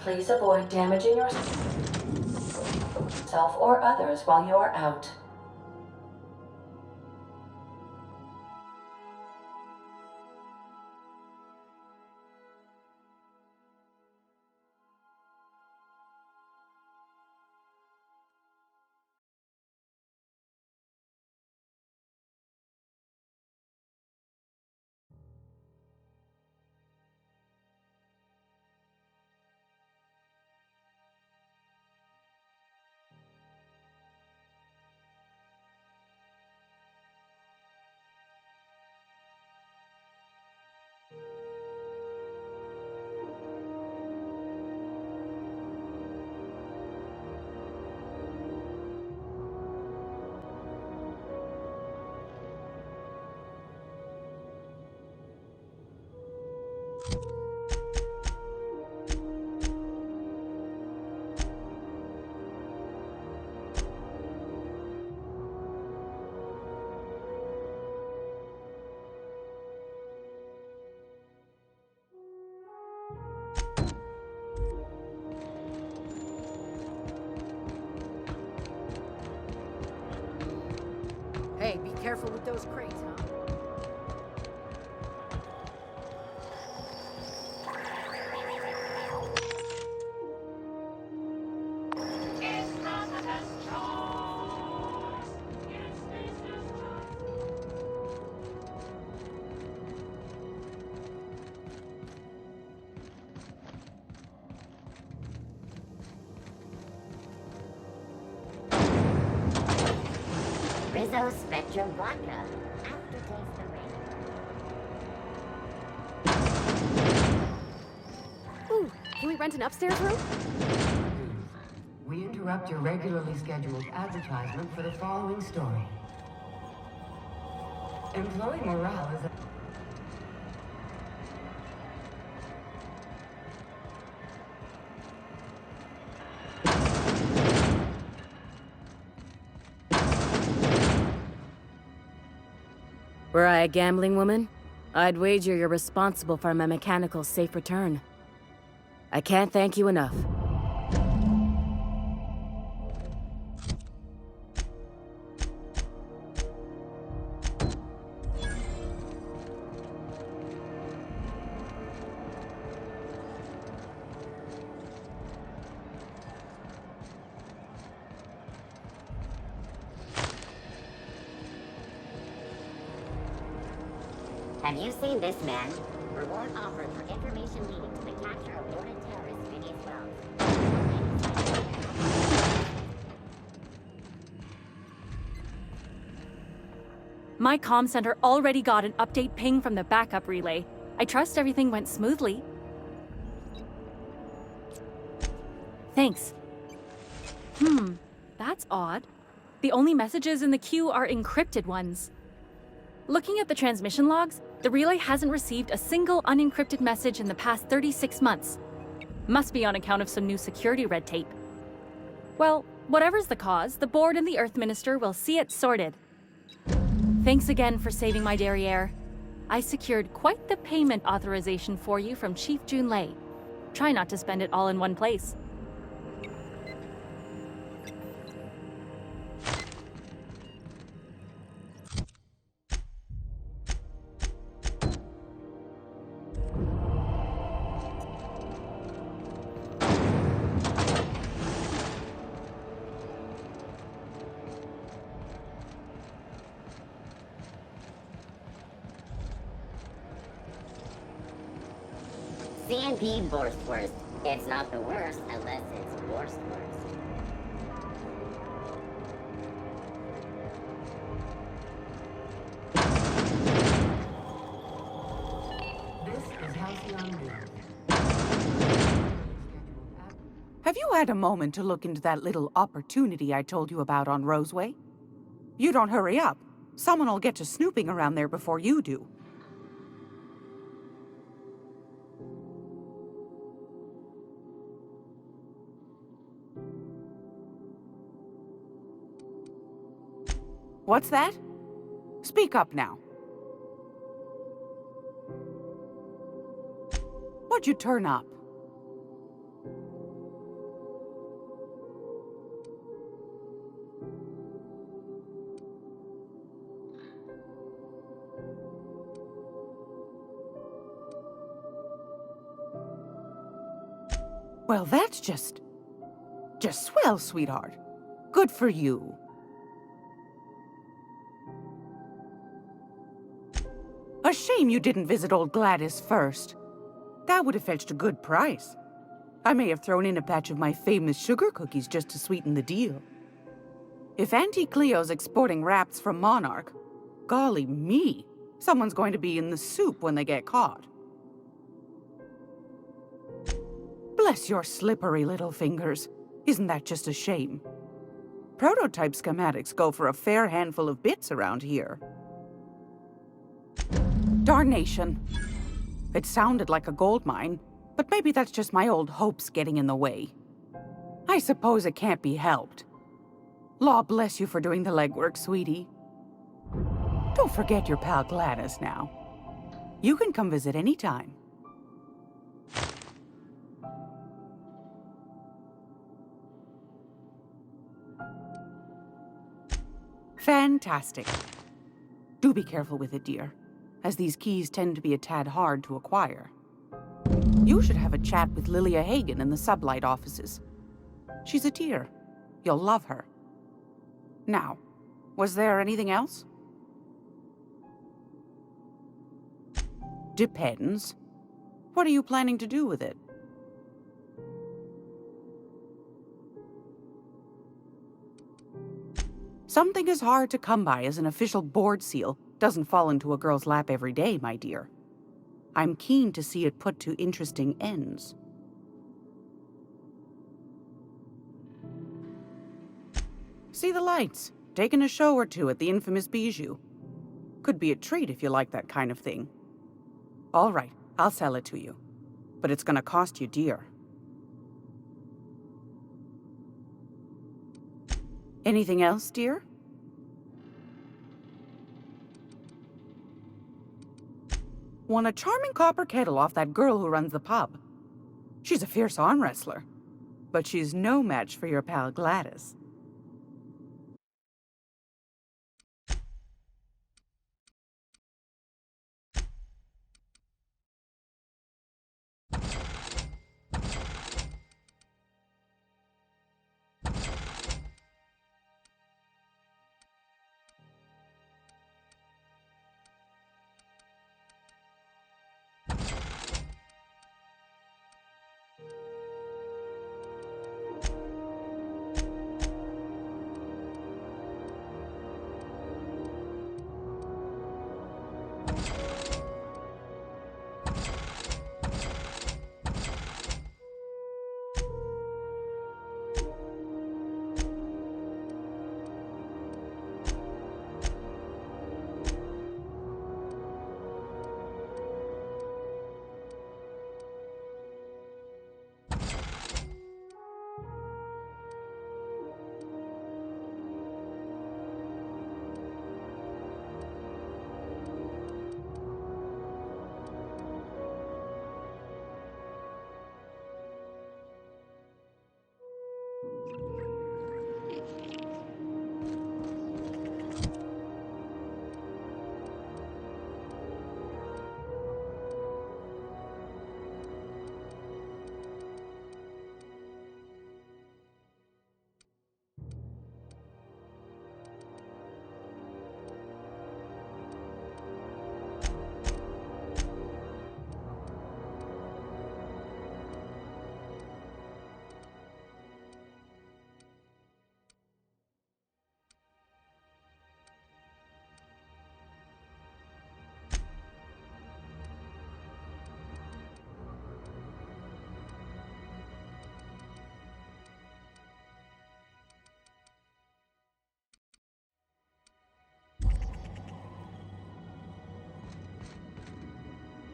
Please avoid damaging yourself or others while you are out. Hey, be careful with those crates, huh? Rizzo Spectrum Vodka. Aftertaste the rain. Ooh, can we rent an upstairs room? We interrupt your regularly scheduled advertisement for the following story. Employee morale is... Were I a gambling woman, I'd wager you're responsible for my mechanical safe return. I can't thank you enough. Have you seen this man? Reward offered for information leading to the capture of wanted terrorist Phineas Wells. My comm center already got an update ping from the backup relay. I trust everything went smoothly. Thanks. That's odd. The only messages in the queue are encrypted ones. Looking at the transmission logs, the relay hasn't received a single unencrypted message in the past 36 months. Must be on account of some new security red tape. Well, whatever's the cause, the board and the Earth Minister will see it sorted. Thanks again for saving my derriere. I secured quite the payment authorization for you from Chief Junlei. Try not to spend it all in one place. CNP Borstwurst. It's not the worst unless it's Borstwurst. This is Halcyon News. Have you had a moment to look into that little opportunity I told you about on Roseway? You don't hurry up. Someone will get to snooping around there before you do. What's that? Speak up now. What'd you turn up? Well, that's just swell, sweetheart. Good for you. A shame you didn't visit old Gladys first. That would have fetched a good price. I may have thrown in a batch of my famous sugar cookies just to sweeten the deal. If Auntie Cleo's exporting wraps from Monarch, golly me, someone's going to be in the soup when they get caught. Bless your slippery little fingers. Isn't that just a shame? Prototype schematics go for a fair handful of bits around here. Darnation. It sounded like a gold mine, but maybe that's just my old hopes getting in the way. I suppose it can't be helped. Law bless you for doing the legwork, sweetie. Don't forget your pal Gladys now. You can come visit anytime. Fantastic. Do be careful with it, dear, as these keys tend to be a tad hard to acquire. You should have a chat with Lilia Hagen in the Sublight offices. She's a dear. You'll love her. Now, was there anything else? Depends. What are you planning to do with it? Something as hard to come by as an official board seal doesn't fall into a girl's lap every day, my dear. I'm keen to see it put to interesting ends. See the lights. Taking a show or two at the infamous Bijou. Could be a treat if you like that kind of thing. All right, I'll sell it to you. But it's gonna cost you dear. Anything else, dear? Won a charming copper kettle off that girl who runs the pub. She's a fierce arm wrestler, but she's no match for your pal Gladys.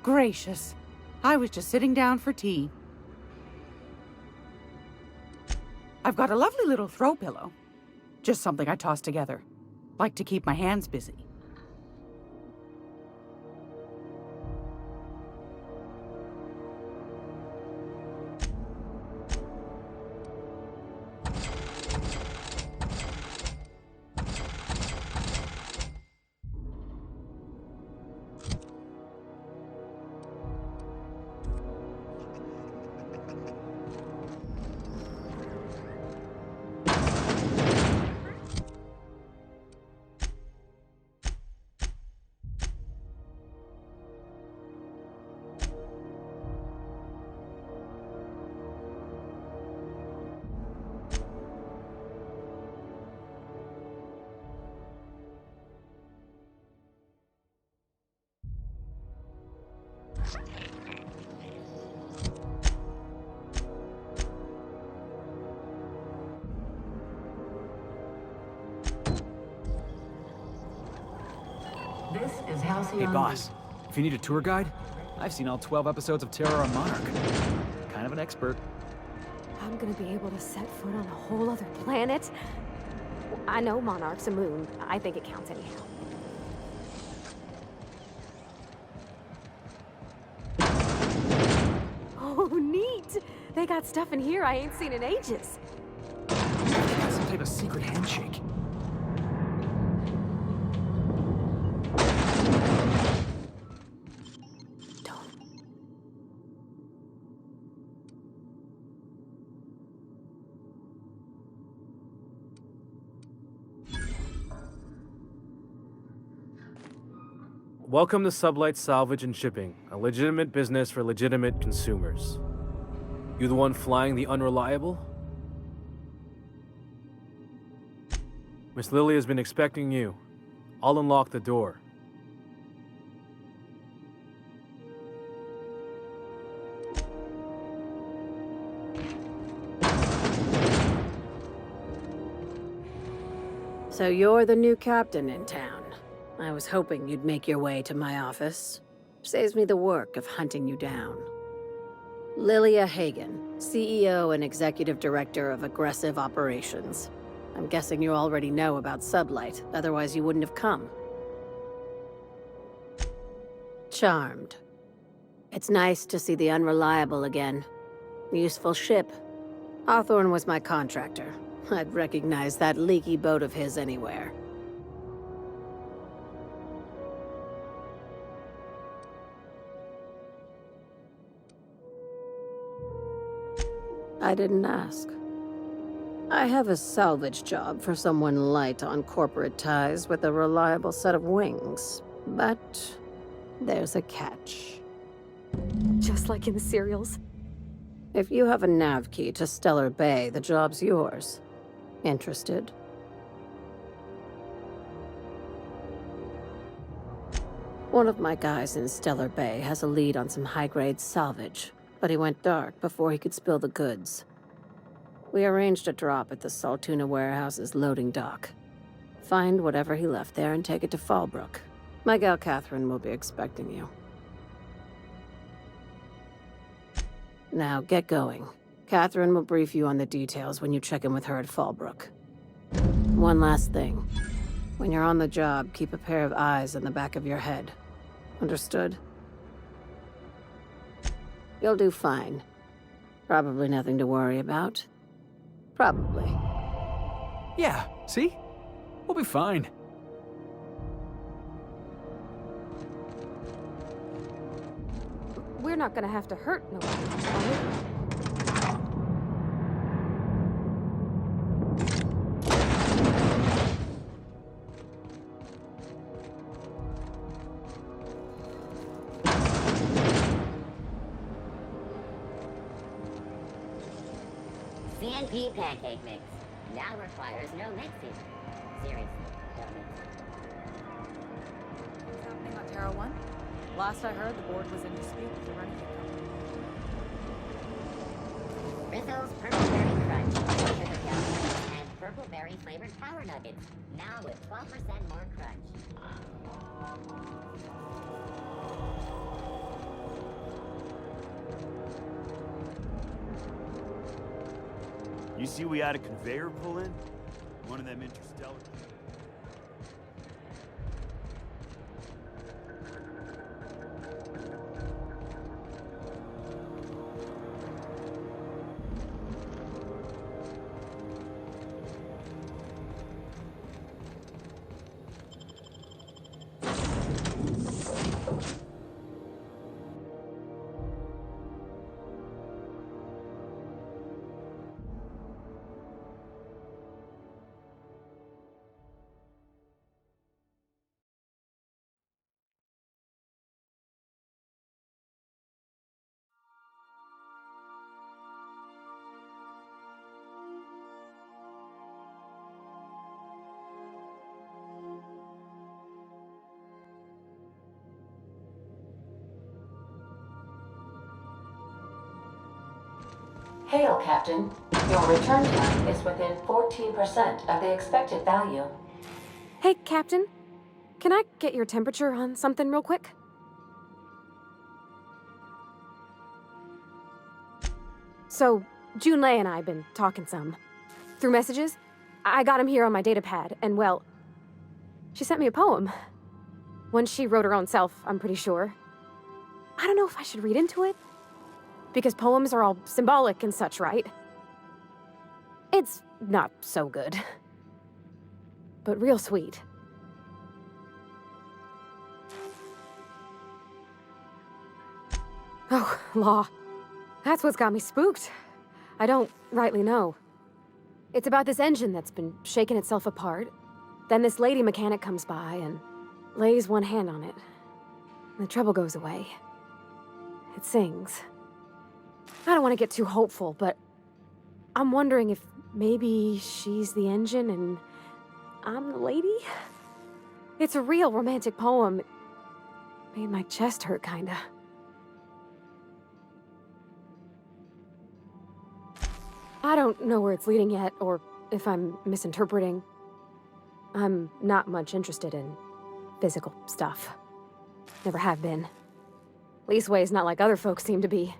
Gracious. I was just sitting down for tea. I've got a lovely little throw pillow. Just something I toss together. Like to keep my hands busy. This is Halcyon. Hey, boss. If you need a tour guide, I've seen all 12 episodes of Terror on Monarch. Kind of an expert. I'm gonna be able to set foot on a whole other planet? I know Monarch's a moon. I think it counts anyhow. Oh, neat! They got stuff in here I ain't seen in ages. They got some type of secret handshake. Welcome to Sublight Salvage and Shipping, a legitimate business for legitimate consumers. You the one flying the Unreliable? Miss Lily has been expecting you. I'll unlock the door. So you're the new captain in town. I was hoping you'd make your way to my office. Saves me the work of hunting you down. Lilia Hagen, CEO and Executive Director of Aggressive Operations. I'm guessing you already know about Sublight, otherwise you wouldn't have come. Charmed. It's nice to see the Unreliable again. Useful ship. Hawthorne was my contractor. I'd recognize that leaky boat of his anywhere. I didn't ask. I have a salvage job for someone light on corporate ties with a reliable set of wings. But there's a catch. Just like in the serials? If you have a nav key to Stellar Bay, the job's yours. Interested? One of my guys in Stellar Bay has a lead on some high-grade salvage, but he went dark before he could spill the goods. We arranged a drop at the Saltuna warehouse's loading dock. Find whatever he left there and take it to Fallbrook. My gal Catherine will be expecting you. Now get going. Catherine will brief you on the details when you check in with her at Fallbrook. One last thing. When you're on the job, keep a pair of eyes in the back of your head. Understood? You'll do fine. Probably nothing to worry about. Probably. Yeah, see? We'll be fine. We're not gonna have to hurt nobody, are we? CNP pancake mix. Now requires no mixing. Seriously, no mixing. What's happening on Terra 1? Last I heard, the board was in dispute with the Renegade Company. Bristles Purple Berry Crunch, sugar gelatin, and Purple Berry flavored Power Nuggets. Now with 12% more crunch. You see we had a conveyor pull in? One of them interstellar... Hail, Captain. Your return time is within 14% of the expected value. Hey, Captain. Can I get your temperature on something real quick? So, Junlei and I have been talking some. Through messages. I got him here on my datapad, and well, she sent me a poem. One she wrote her own self, I'm pretty sure. I don't know if I should read into it. Because poems are all symbolic and such, right? It's not so good. But real sweet. Oh, law. That's what's got me spooked. I don't rightly know. It's about this engine that's been shaking itself apart. Then this lady mechanic comes by and lays one hand on it. The trouble goes away. It sings. I don't want to get too hopeful, but I'm wondering if maybe she's the engine and I'm the lady? It's a real romantic poem. It made my chest hurt, kinda. I don't know where it's leading yet, or if I'm misinterpreting. I'm not much interested in physical stuff. Never have been. Leastways not like other folks seem to be.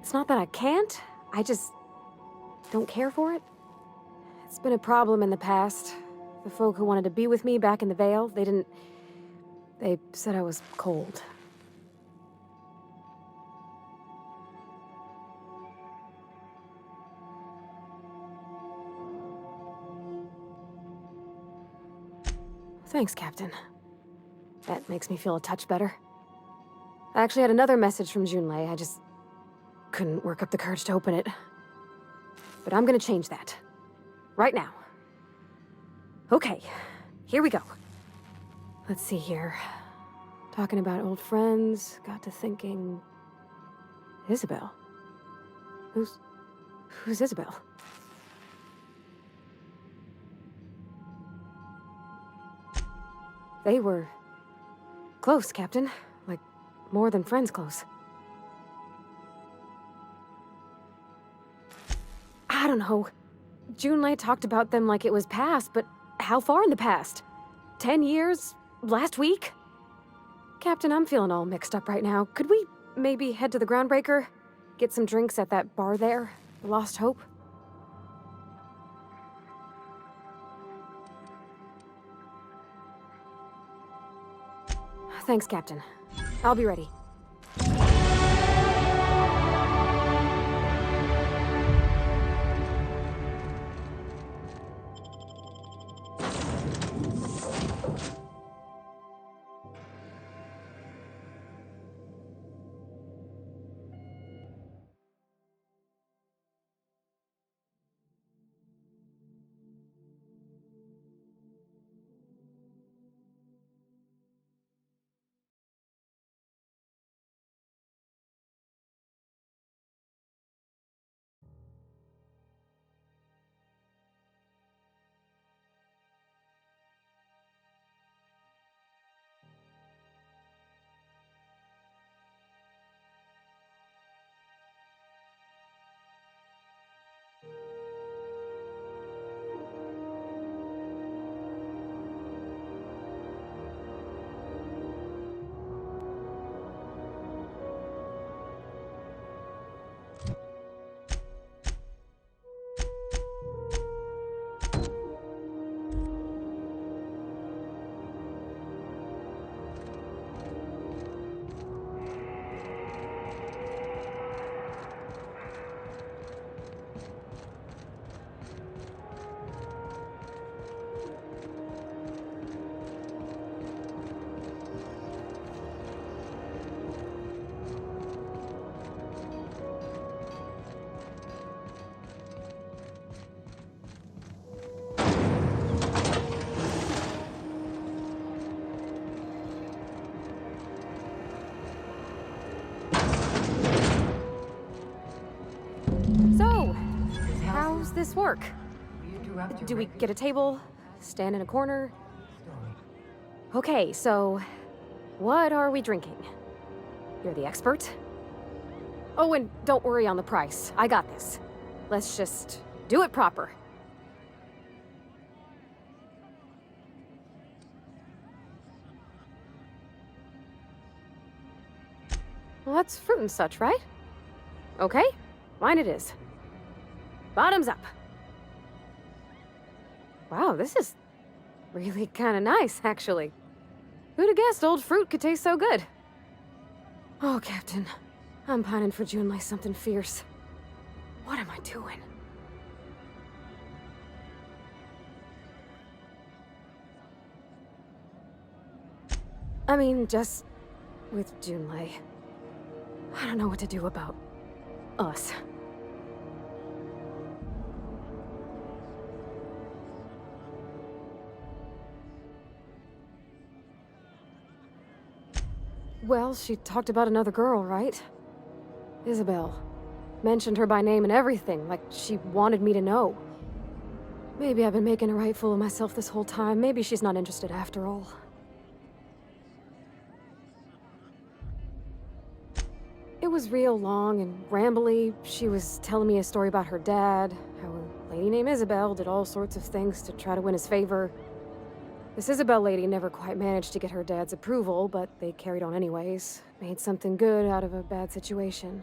It's not that I can't, I just don't care for it. It's been a problem in the past. The folk who wanted to be with me back in the Vale, they said I was cold. Thanks, Captain. That makes me feel a touch better. I actually had another message from Junlei. I just couldn't work up the courage to open it. But I'm gonna change that. Right now. Okay, here we go. Let's see here. Talking about old friends, got to thinking... Isabel? Who's Isabel? They were close, Captain. Like, more than friends close. I don't know. Junlei talked about them like it was past, but how far in the past? 10 years? Last week? Captain, I'm feeling all mixed up right now. Could we maybe head to the Groundbreaker? Get some drinks at that bar there? The Lost Hope? Thanks, Captain. I'll be ready. This work? Do we get a table? Stand in a corner? Okay, so what are we drinking? You're the expert? Oh, and don't worry on the price. I got this. Let's just do it proper. Well, that's fruit and such, right? Okay, mine it is. Bottoms up. Wow, this is really kind of nice, actually. Who'd have guessed old fruit could taste so good? Oh, Captain. I'm pining for June like something fierce. What am I doing? I mean, just with Junlei. I don't know what to do about us. Well, she talked about another girl, right? Isabel. Mentioned her by name and everything, like she wanted me to know. Maybe I've been making a right fool of myself this whole time. Maybe she's not interested after all. It was real long and rambly. She was telling me a story about her dad, how a lady named Isabel did all sorts of things to try to win his favor. This Isabel lady never quite managed to get her dad's approval, but they carried on anyways. Made something good out of a bad situation.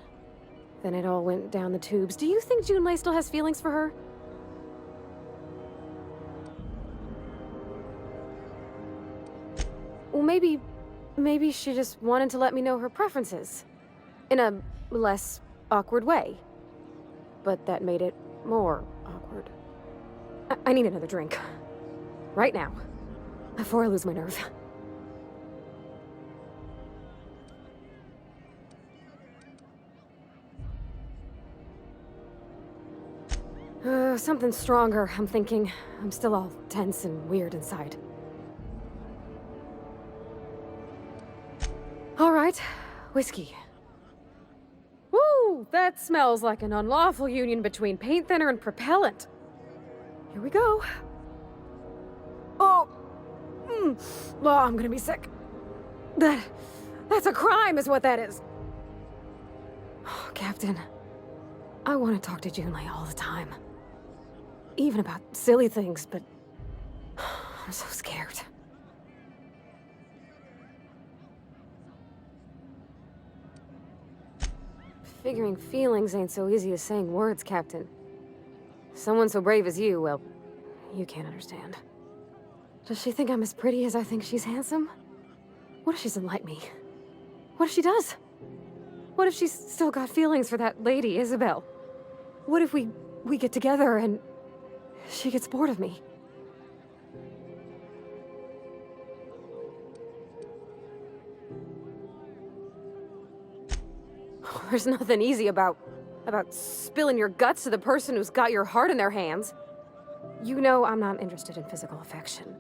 Then it all went down the tubes. Do you think Junlei still has feelings for her? Well, maybe she just wanted to let me know her preferences. In a less awkward way. But that made it more awkward. I need another drink. Right now. Before I lose my nerve. Something stronger, I'm thinking. I'm still all tense and weird inside. All right, whiskey. Woo! That smells like an unlawful union between paint thinner and propellant. Here we go. Oh! Oh, I'm gonna be sick. That's a crime is what that is. Oh, Captain, I want to talk to Junlei all the time. Even about silly things, but I'm so scared. Figuring feelings ain't so easy as saying words, Captain. Someone so brave as you, well, you can't understand. Does she think I'm as pretty as I think she's handsome? What if she doesn't like me? What if she does? What if she's still got feelings for that lady, Isabel? What if we get together and she gets bored of me? There's nothing easy about spilling your guts to the person who's got your heart in their hands. You know I'm not interested in physical affection.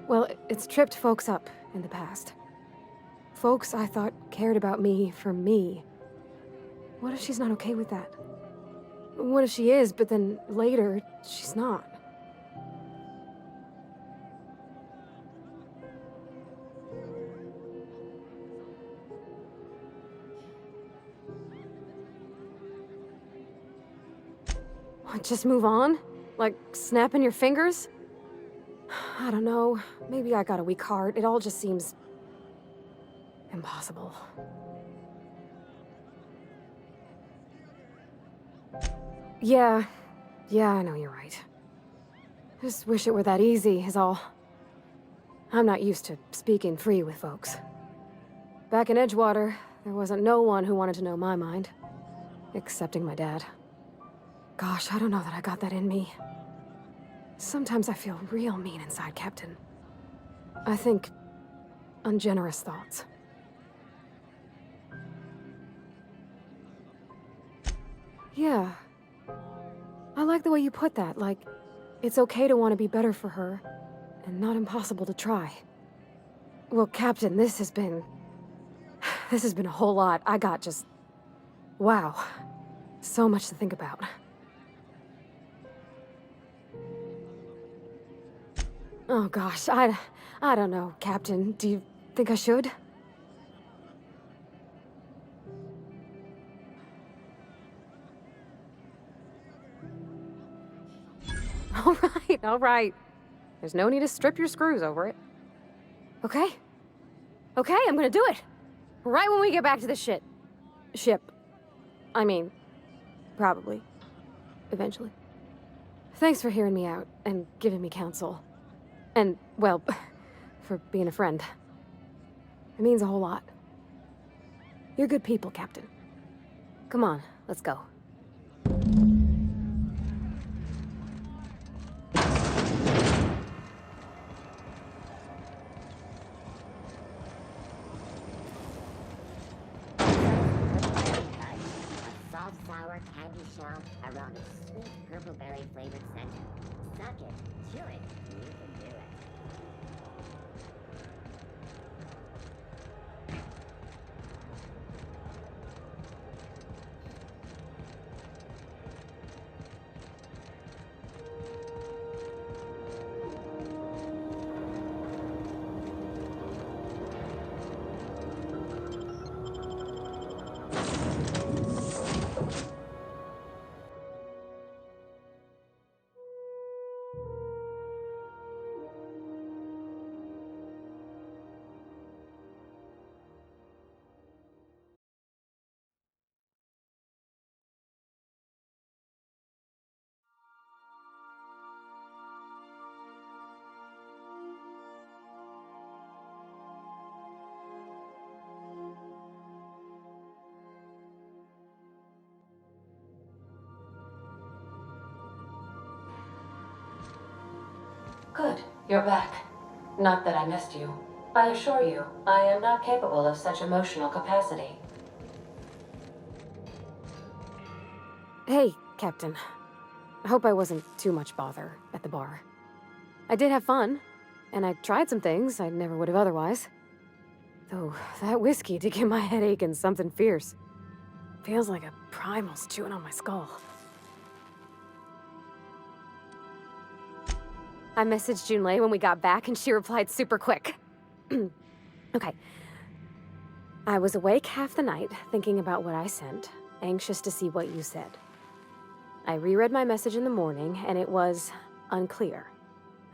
Well, it's tripped folks up in the past. Folks I thought cared about me for me. What if she's not okay with that? What if she is, but then later, she's not? What, just move on? Like snapping your fingers? I don't know. Maybe I got a weak heart. It all just seems impossible. Yeah, I know you're right. Just wish it were that easy, is all. I'm not used to speaking free with folks. Back in Edgewater, there wasn't no one who wanted to know my mind. Excepting my dad. Gosh, I don't know that I got that in me. Sometimes I feel real mean inside, Captain. I think ungenerous thoughts. Yeah. I like the way you put that, like, it's okay to want to be better for her, and not impossible to try. Well, Captain, this has been a whole lot. I got just... wow. So much to think about. Oh gosh, I don't know, Captain. Do you think I should? All right. There's no need to strip your screws over it. Okay? Okay, I'm gonna do it. Right when we get back to the ship. I mean, probably. Eventually. Thanks for hearing me out and giving me counsel. And, well, for being a friend. It means a whole lot. You're good people, Captain. Come on, let's go. Salt sour candy shell around a sweet purple berry flavored center. Suck it, chew it, you can do it. Good, you're back. Not that I missed you. I assure you, I am not capable of such emotional capacity. Hey, Captain. I hope I wasn't too much bother at the bar. I did have fun, and I tried some things I never would have otherwise. Though, that whiskey did give my head aching something fierce. Feels like a primal's chewing on my skull. I messaged Junlei when we got back, and she replied super quick. Okay. I was awake half the night, thinking about what I sent, anxious to see what you said. I reread my message in the morning, and it was unclear.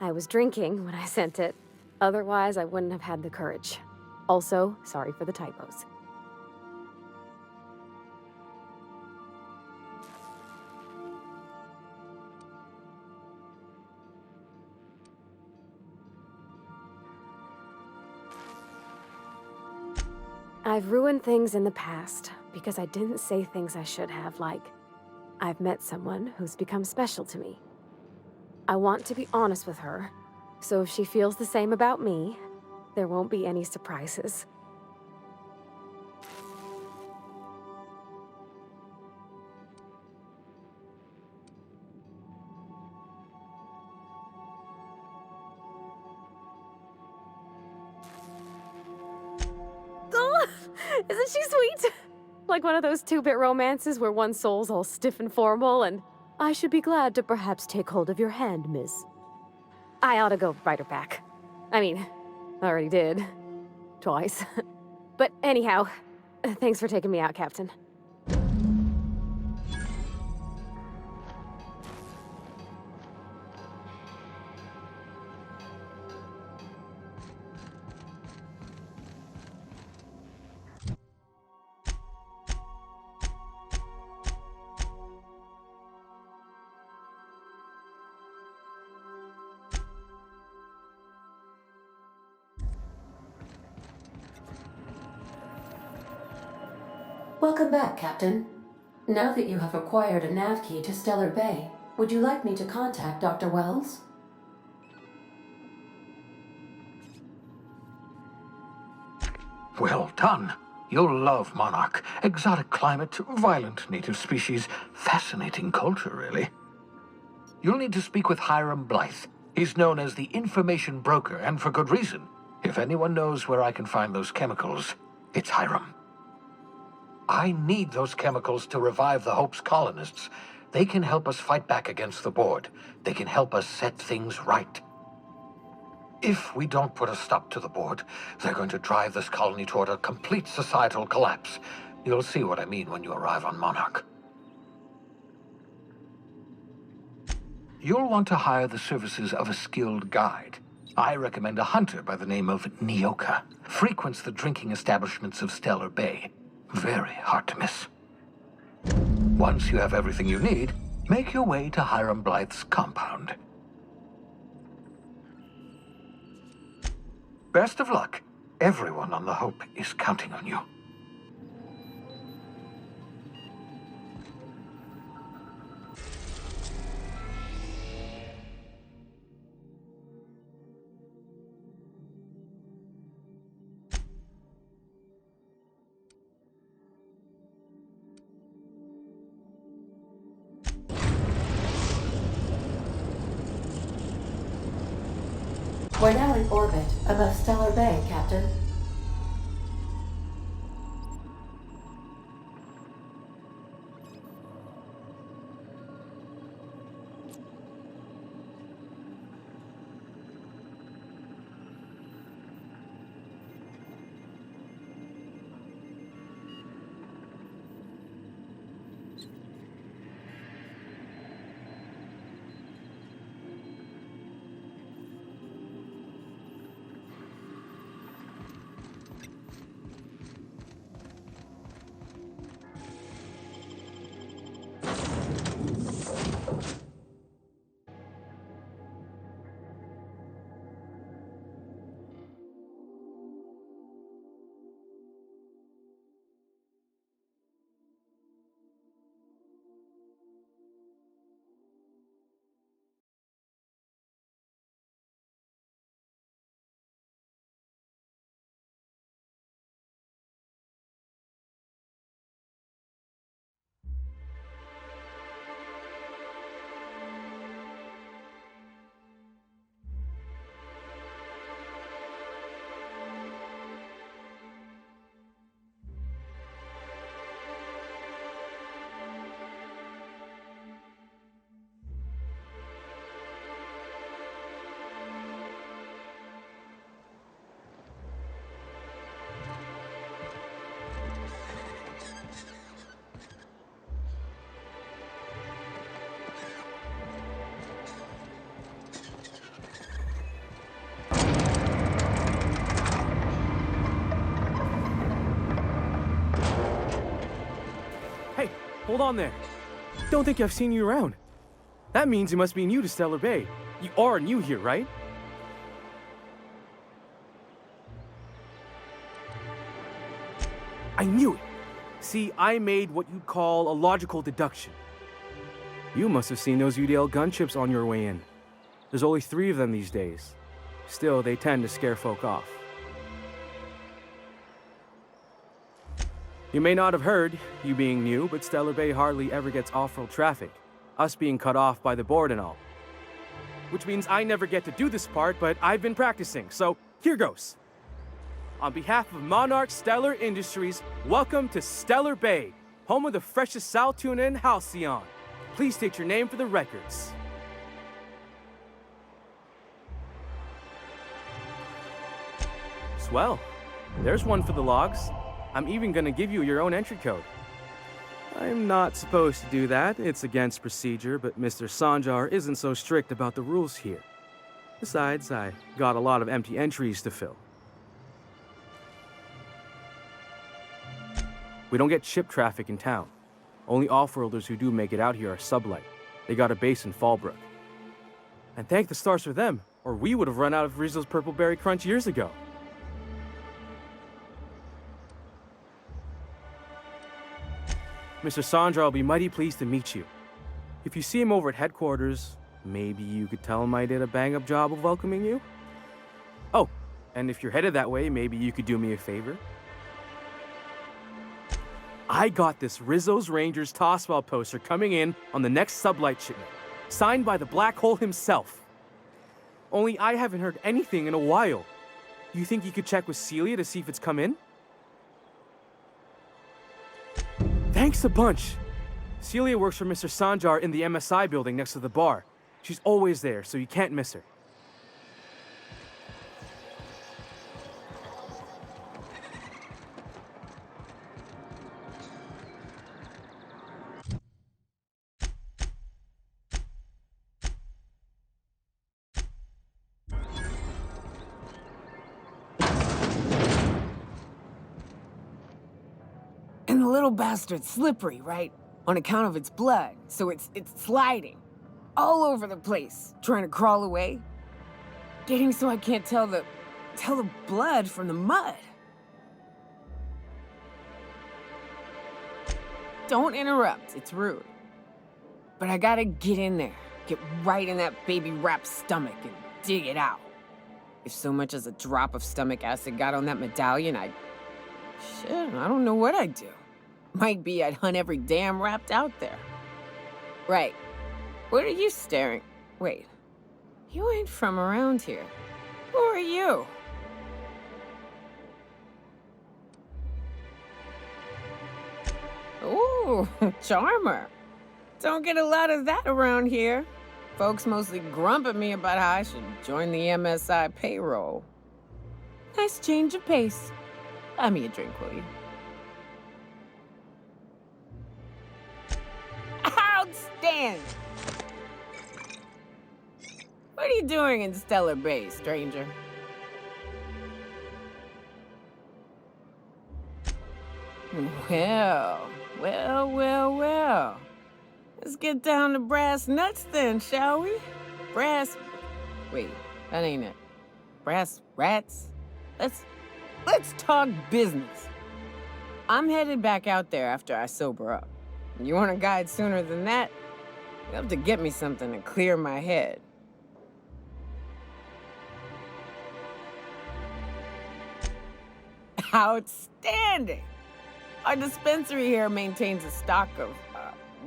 I was drinking when I sent it. Otherwise, I wouldn't have had the courage. Also, sorry for the typos. I've ruined things in the past because I didn't say things I should have, like, I've met someone who's become special to me. I want to be honest with her, so if she feels the same about me, there won't be any surprises. Oh, isn't she sweet? Like one of those two-bit romances where one soul's all stiff and formal and, I should be glad to perhaps take hold of your hand, miss. I ought to go write her back. I mean, I already did. Twice. But anyhow, thanks for taking me out, Captain. Welcome back, Captain. Now that you have acquired a nav key to Stellar Bay, would you like me to contact Dr. Wells? Well done. You'll love Monarch. Exotic climate, violent native species, fascinating culture, really. You'll need to speak with Hiram Blythe. He's known as the information broker, and for good reason. If anyone knows where I can find those chemicals, it's Hiram. I need those chemicals to revive the Hope's colonists. They can help us fight back against the Board. They can help us set things right. If we don't put a stop to the Board, they're going to drive this colony toward a complete societal collapse. You'll see what I mean when you arrive on Monarch. You'll want to hire the services of a skilled guide. I recommend a hunter by the name of Nyoka. Frequents the drinking establishments of Stellar Bay. Very hard to miss. Once you have everything you need, make your way to Hiram Blythe's compound. Best of luck. Everyone on the Hope is counting on you. We're now in orbit above Stellar Bay, Captain. Hey, hold on there. Don't think I've seen you around. That means you must be new to Stellar Bay. You are new here, right? I knew it. See, I made what you'd call a logical deduction. You must have seen those UDL gunships on your way in. There's only 3 of them these days. Still, they tend to scare folk off. You may not have heard, you being new, but Stellar Bay hardly ever gets off-road traffic, us being cut off by the board and all. Which means I never get to do this part, but I've been practicing, so here goes. On behalf of Monarch Stellar Industries, welcome to Stellar Bay, home of the freshest sal tuna in Halcyon. Please state your name for the records. Swell. There's one for the logs. I'm even gonna give you your own entry code. I'm not supposed to do that. It's against procedure, but Mr. Sanjar isn't so strict about the rules here. Besides, I got a lot of empty entries to fill. We don't get ship traffic in town. Only off-worlders who do make it out here are Sublight. They got a base in Fallbrook. And thank the stars for them, or we would have run out of Rizzo's Purple Berry Crunch years ago. Mr. Sandra will be mighty pleased to meet you. If you see him over at headquarters, maybe you could tell him I did a bang-up job of welcoming you? Oh, and if you're headed that way, maybe you could do me a favor? I got this Rizzo's Rangers Tosswell poster coming in on the next Sublight shipment, signed by the Black Hole himself. Only I haven't heard anything in a while. You think you could check with Celia to see if it's come in? Thanks a bunch. Celia works for Mr. Sanjar in the MSI building next to the bar. She's always there, so you can't miss her. the little bastard's slippery, right? On account of its blood, so it's sliding all over the place, trying to crawl away. Getting so I can't tell the blood from the mud. Don't interrupt, it's rude. But I gotta get in there, get right in that baby rap's stomach and dig it out. If so much as a drop of stomach acid got on that medallion, shit, I don't know what I'd do. Might be I'd hunt every damn Rapt out there. Right. What are you staring? Wait. You ain't from around here. Who are you? Ooh, charmer. Don't get a lot of that around here. Folks mostly grump at me about how I should join the MSI payroll. Nice change of pace. Buy me a drink, will you? Outstanding! What are you doing in Stellar Bay, stranger? Well. Let's get down to brass nuts then, shall we? Wait, that ain't it. Brass rats? Let's talk business. I'm headed back out there after I sober up. You want a guide sooner than that? You have to get me something to clear my head. Outstanding! Our dispensary here maintains a stock of,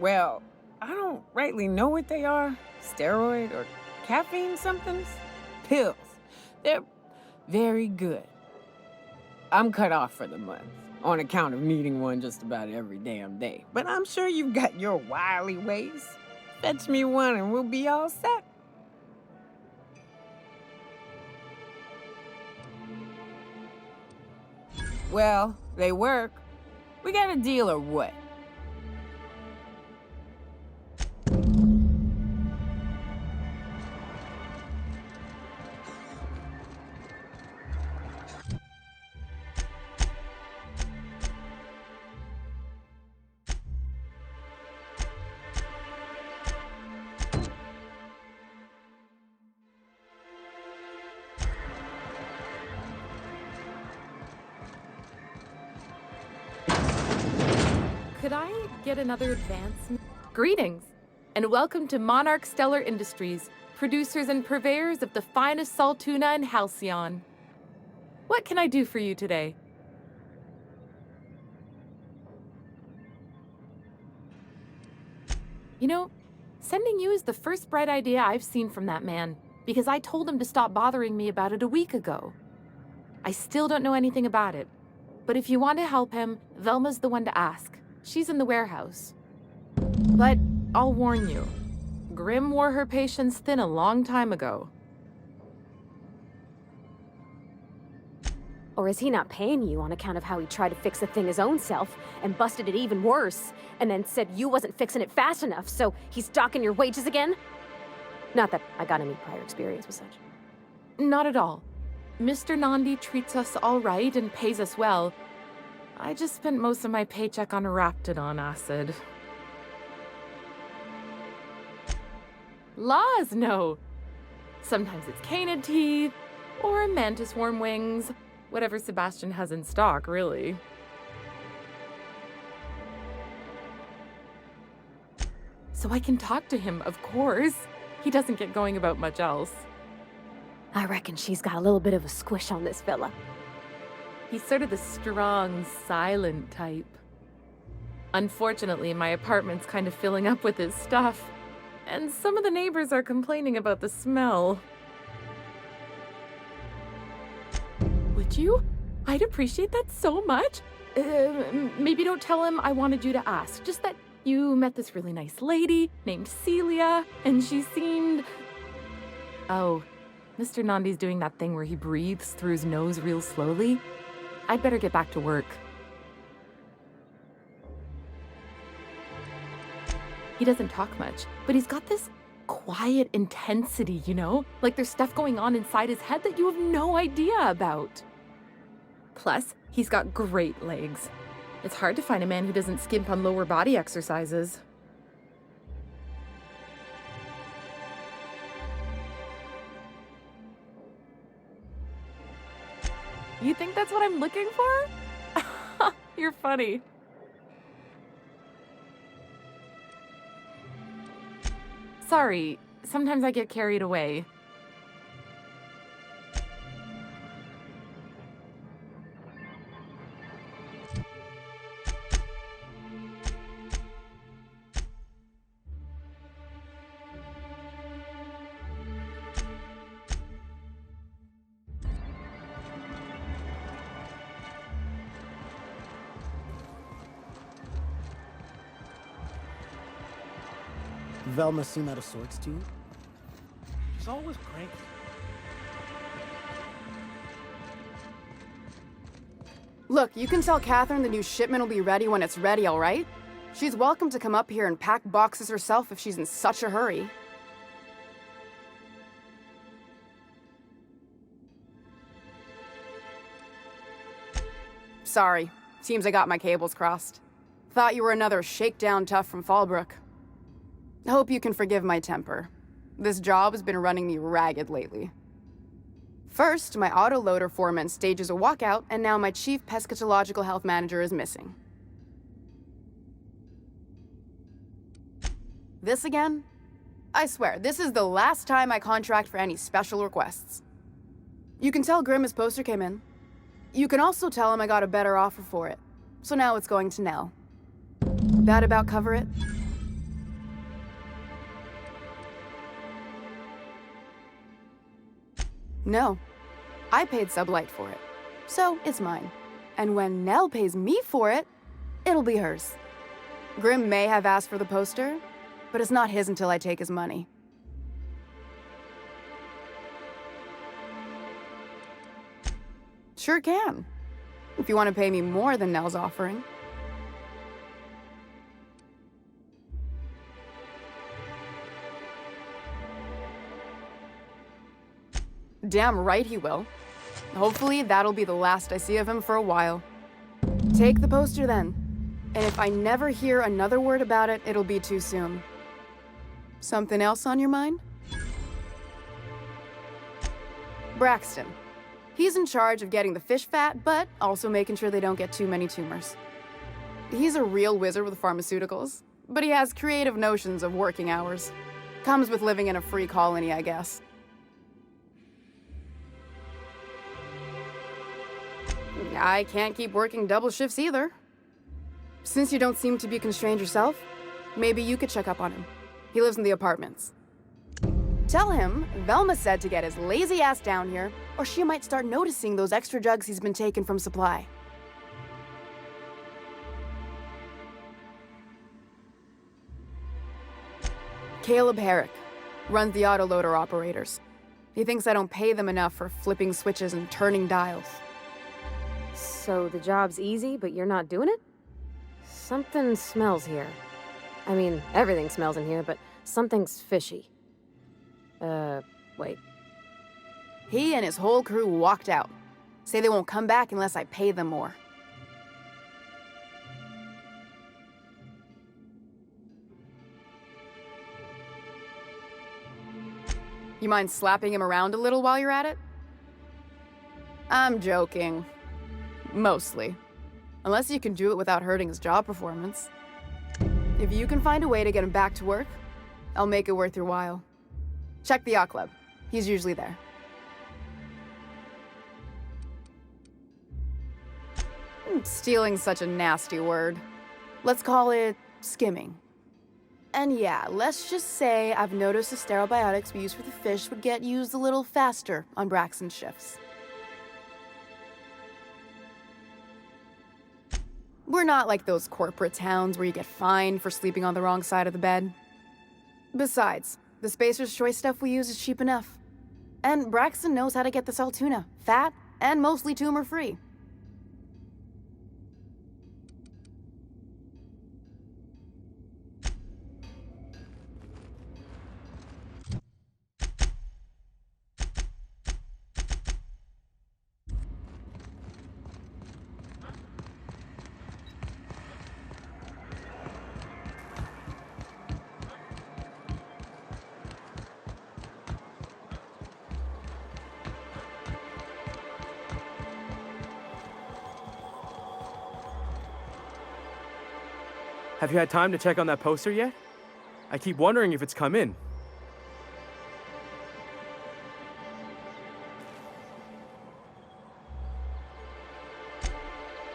I don't rightly know what they are. Steroid or caffeine somethings? Pills. They're very good. I'm cut off for the month, on account of needing one just about every damn day. But I'm sure you've got your wily ways. Fetch me one and we'll be all set. Well, they work. We got a deal or what? Could I get another advance? Greetings, and welcome to Monarch Stellar Industries, producers and purveyors of the finest salt tuna in Halcyon. What can I do for you today? You know, sending you is the first bright idea I've seen from that man, because I told him to stop bothering me about it a week ago. I still don't know anything about it, but if you want to help him, Velma's the one to ask. She's in the warehouse. But I'll warn you, Grim wore her patience thin a long time ago. Or is he not paying you on account of how he tried to fix the thing his own self and busted it even worse, and then said you wasn't fixing it fast enough, so he's docking your wages again? Not that I got any prior experience with such. Not at all. Mr. Nandi treats us all right and pays us well. I just spent most of my paycheck on Raptidon acid. Laws, no. Sometimes it's canid teeth, or mantis worm wings. Whatever Sebastian has in stock, really. So I can talk to him, of course. He doesn't get going about much else. I reckon she's got a little bit of a squish on this fella. He's sort of the strong, silent type. Unfortunately, my apartment's kind of filling up with his stuff, and some of the neighbors are complaining about the smell. Would you? I'd appreciate that so much. Maybe don't tell him I wanted you to ask, just that you met this really nice lady named Celia, and she seemed... Oh, Mr. Nandi's doing that thing where he breathes through his nose real slowly. I'd better get back to work. He doesn't talk much, but he's got this quiet intensity, you know? Like there's stuff going on inside his head that you have no idea about. Plus, he's got great legs. It's hard to find a man who doesn't skimp on lower body exercises. You think that's what I'm looking for? You're funny. Sorry, sometimes I get carried away. Velma seem out of sorts to you? She's always cranky. Look, you can tell Catherine the new shipment will be ready when it's ready, all right? She's welcome to come up here and pack boxes herself if she's in such a hurry. Sorry. Seems I got my cables crossed. Thought you were another shakedown tough from Fallbrook. Hope you can forgive my temper. This job has been running me ragged lately. First, my autoloader foreman stages a walkout, and now my chief pescatological health manager is missing. This again? I swear, this is the last time I contract for any special requests. You can tell Grimm his poster came in. You can also tell him I got a better offer for it. So now it's going to Nell. That about cover it? No. I paid Sublight for it. So it's mine. And when Nell pays me for it, it'll be hers. Grimm may have asked for the poster, but it's not his until I take his money. Sure can. If you want to pay me more than Nell's offering. Damn right he will. Hopefully that'll be the last I see of him for a while. Take the poster then. And if I never hear another word about it, it'll be too soon. Something else on your mind? Braxton. He's in charge of getting the fish fat, but also making sure they don't get too many tumors. He's a real wizard with pharmaceuticals, but he has creative notions of working hours. Comes with living in a free colony, I guess. I can't keep working double shifts either. Since you don't seem to be constrained yourself, maybe you could check up on him. He lives in the apartments. Tell him Velma said to get his lazy ass down here, or she might start noticing those extra jugs he's been taking from supply. Caleb Herrick runs the autoloader operators. He thinks I don't pay them enough for flipping switches and turning dials. So the job's easy, but you're not doing it? Something smells here. I mean, everything smells in here, but something's fishy. Wait. He and his whole crew walked out. Say they won't come back unless I pay them more. You mind slapping him around a little while you're at it? I'm joking. Mostly. Unless you can do it without hurting his job performance. If you can find a way to get him back to work, I'll make it worth your while. Check the yacht club. He's usually there. Stealing's such a nasty word. Let's call it skimming. And yeah, let's just say I've noticed the sterile biotics we use for the fish would get used a little faster on Braxton's shifts. We're not like those corporate towns where you get fined for sleeping on the wrong side of the bed. Besides, the Spacer's Choice stuff we use is cheap enough. And Braxton knows how to get this Altoona, fat and mostly tumor-free. Have you had time to check on that poster yet? I keep wondering if it's come in.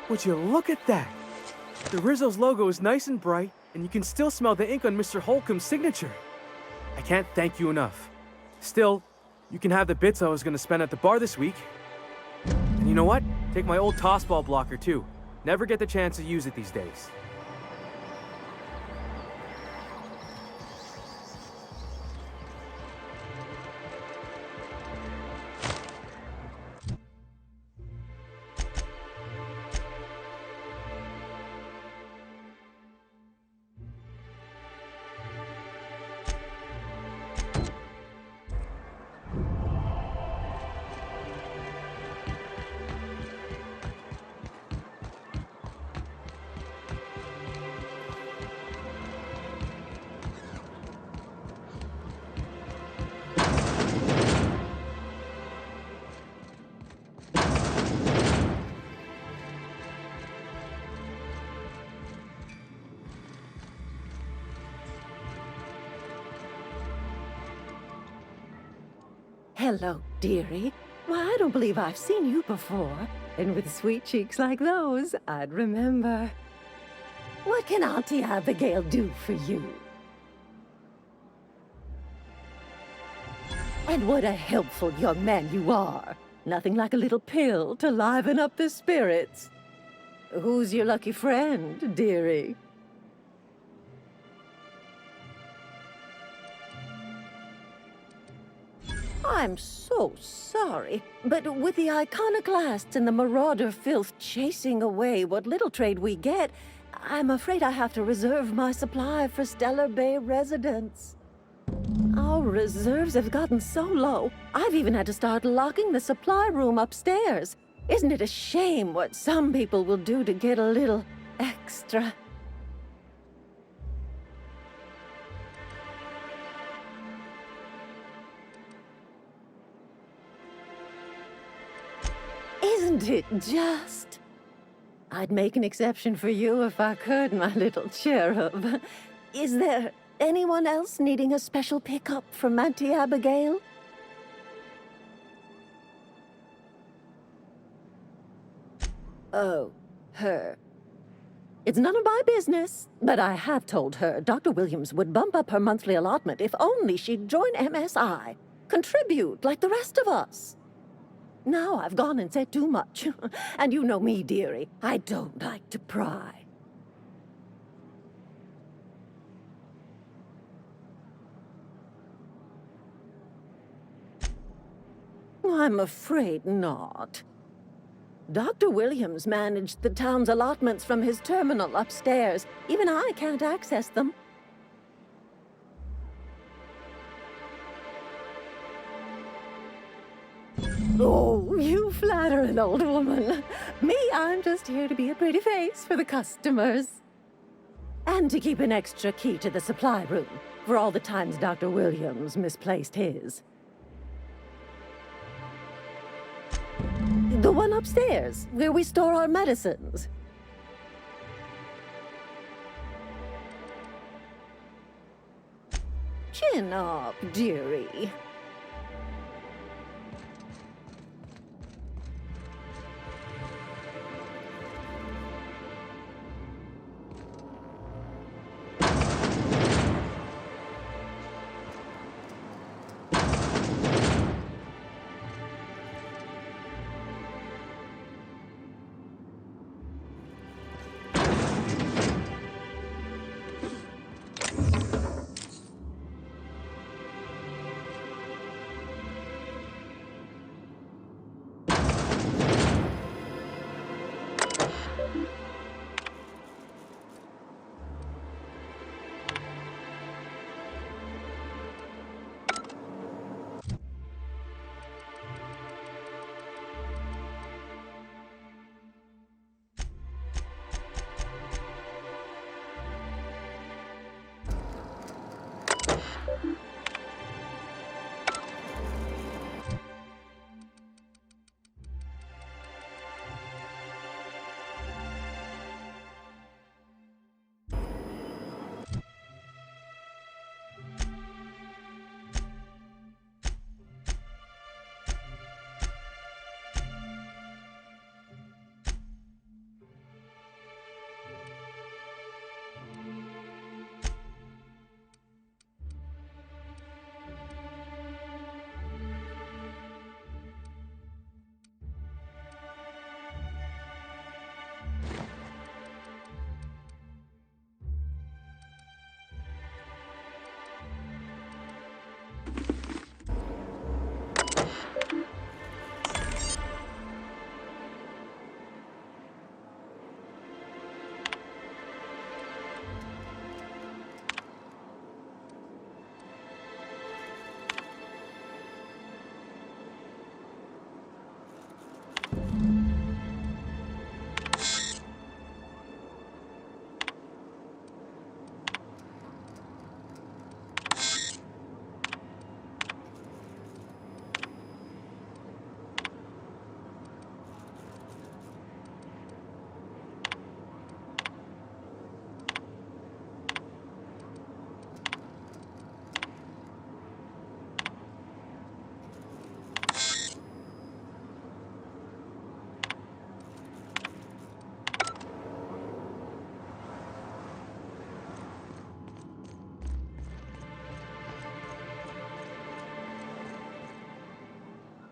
Would you look at that? The Rizzo's logo is nice and bright, and you can still smell the ink on Mr. Holcomb's signature. I can't thank you enough. Still, you can have the bits I was going to spend at the bar this week. And you know what? Take my old tossball blocker too. Never get the chance to use it these days. Hello, dearie. Why, I don't believe I've seen you before. And with sweet cheeks like those, I'd remember. What can Auntie Abigail do for you? And what a helpful young man you are. Nothing like a little pill to liven up the spirits. Who's your lucky friend, dearie? I'm so sorry, but with the iconoclasts and the marauder filth chasing away what little trade we get, I'm afraid I have to reserve my supply for Stellar Bay residents. Our reserves have gotten so low, I've even had to start locking the supply room upstairs. Isn't it a shame what some people will do to get a little extra? Isn't it just? I'd make an exception for you if I could, my little cherub. Is there anyone else needing a special pickup from Auntie Abigail? Oh, her. It's none of my business, but I have told her Dr. Williams would bump up her monthly allotment if only she'd join MSI. Contribute like the rest of us. Now I've gone and said too much. And you know me, dearie. I don't like to pry. I'm afraid not. Dr. Williams managed the town's allotments from his terminal upstairs. Even I can't access them. Oh, you flatter an old woman. Me, I'm just here to be a pretty face for the customers. And to keep an extra key to the supply room, for all the times Dr. Williams misplaced his. The one upstairs, where we store our medicines. Chin up, dearie.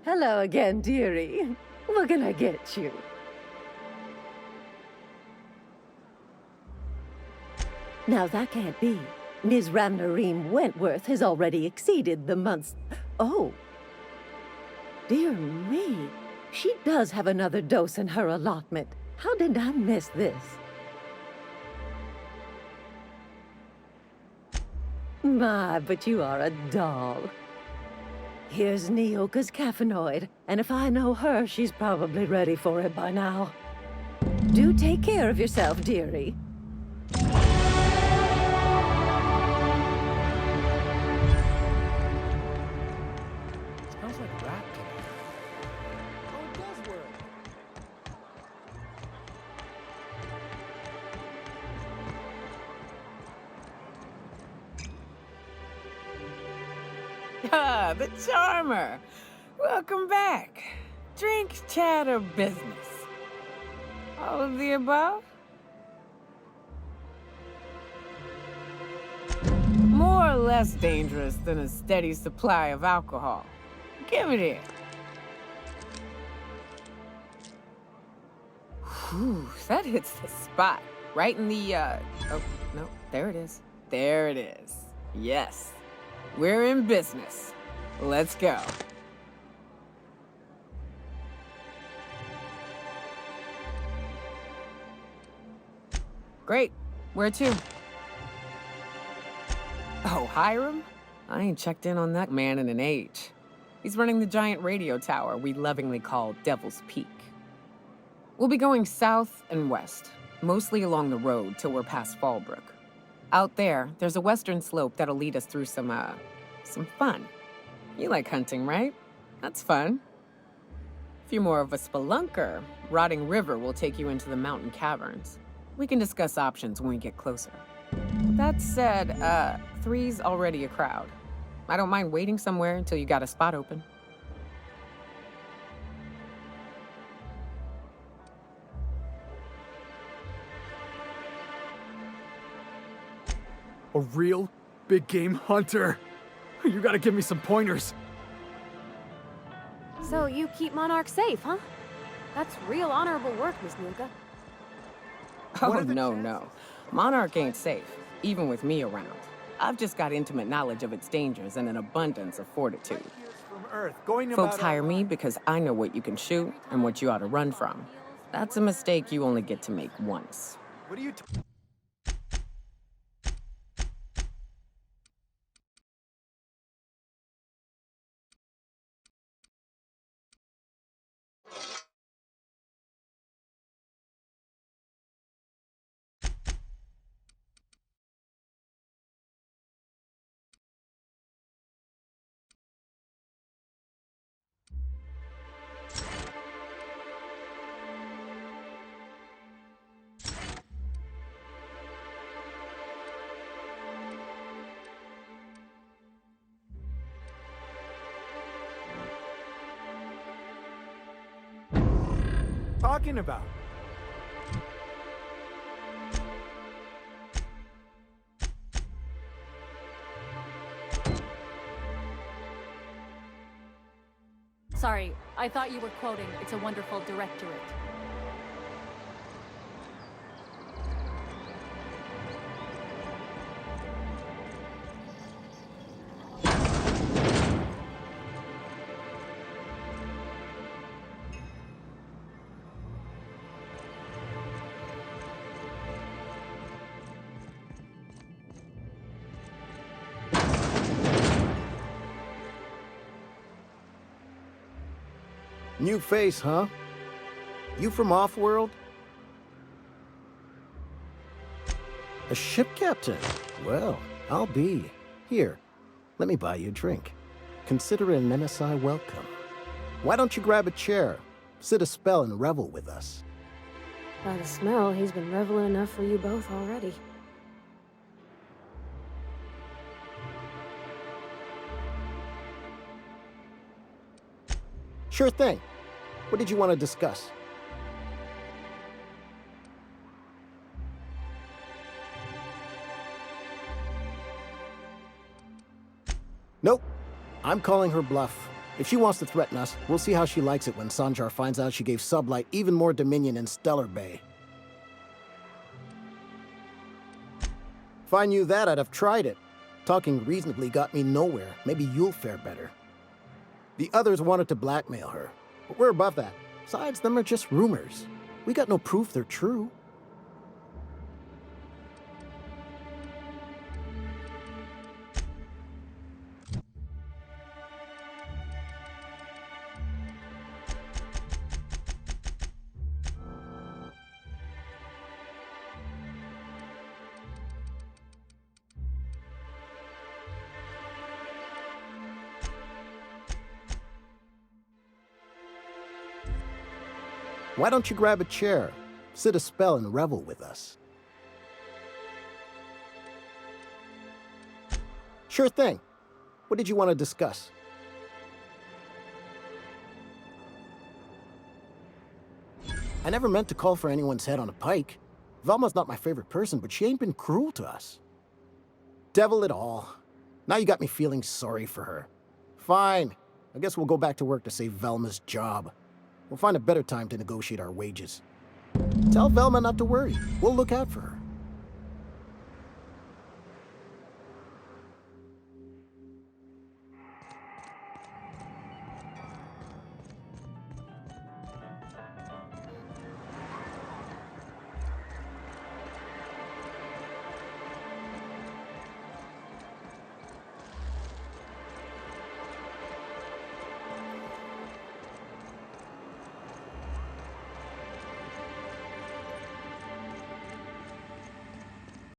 Hello again, dearie. What can I get you? Now that can't be. Ms. Ramnarine Wentworth has already exceeded the month's... Oh. Dear me. She does have another dose in her allotment. How did I miss this? My, but you are a doll. Here's Nyoka's caffeinoid, and if I know her, she's probably ready for it by now. Do take care of yourself, dearie. Smells like rat in here. Oh, it does work. Ah, the Charmer. Welcome back. Drink, chat, or business? All of the above? More or less dangerous than a steady supply of alcohol. Give it here. Whew, that hits the spot. Right in the, oh, no, there it is. There it is. Yes. We're in business. Let's go. Great. Where to? Oh, Hiram? I ain't checked in on that man in an age. He's running the giant radio tower we lovingly call Devil's Peak. We'll be going south and west, mostly along the road till we're past Fallbrook. Out there, there's a western slope that'll lead us through some fun. You like hunting, right? That's fun. If you're more of a spelunker, Rotting River will take you into the mountain caverns. We can discuss options when we get closer. That said, 3's already a crowd. I don't mind waiting somewhere until you got a spot open. A real big game hunter. You gotta give me some pointers. So you keep Monarch safe, huh? That's real honorable work, Miss Nuka. Oh, no. Monarch ain't safe, even with me around. I've just got intimate knowledge of its dangers and an abundance of fortitude. From Earth, going Folks about hire me because I know what you can shoot and what you ought to run from. That's a mistake you only get to make once. What are you talking about? Sorry, I thought you were quoting It's a Wonderful Directorate. New face, huh? You from Offworld? A ship captain? Well, I'll be. Here, let me buy you a drink. Consider it an MSI welcome. Why don't you grab a chair, sit a spell and revel with us? By the smell, he's been reveling enough for you both already. Sure thing. What did you want to discuss? Nope. I'm calling her bluff. If she wants to threaten us, we'll see how she likes it when Sanjar finds out she gave Sublight even more dominion in Stellar Bay. If I knew that, I'd have tried it. Talking reasonably got me nowhere. Maybe you'll fare better. The others wanted to blackmail her, but we're above that. Besides, them are just rumors. We got no proof they're true. Why don't you grab a chair, sit a spell, and revel with us? Sure thing. What did you want to discuss? I never meant to call for anyone's head on a pike. Velma's not my favorite person, but she ain't been cruel to us. Devil it all. Now you got me feeling sorry for her. Fine. I guess we'll go back to work to save Velma's job. We'll find a better time to negotiate our wages. Tell Velma not to worry. We'll look out for her.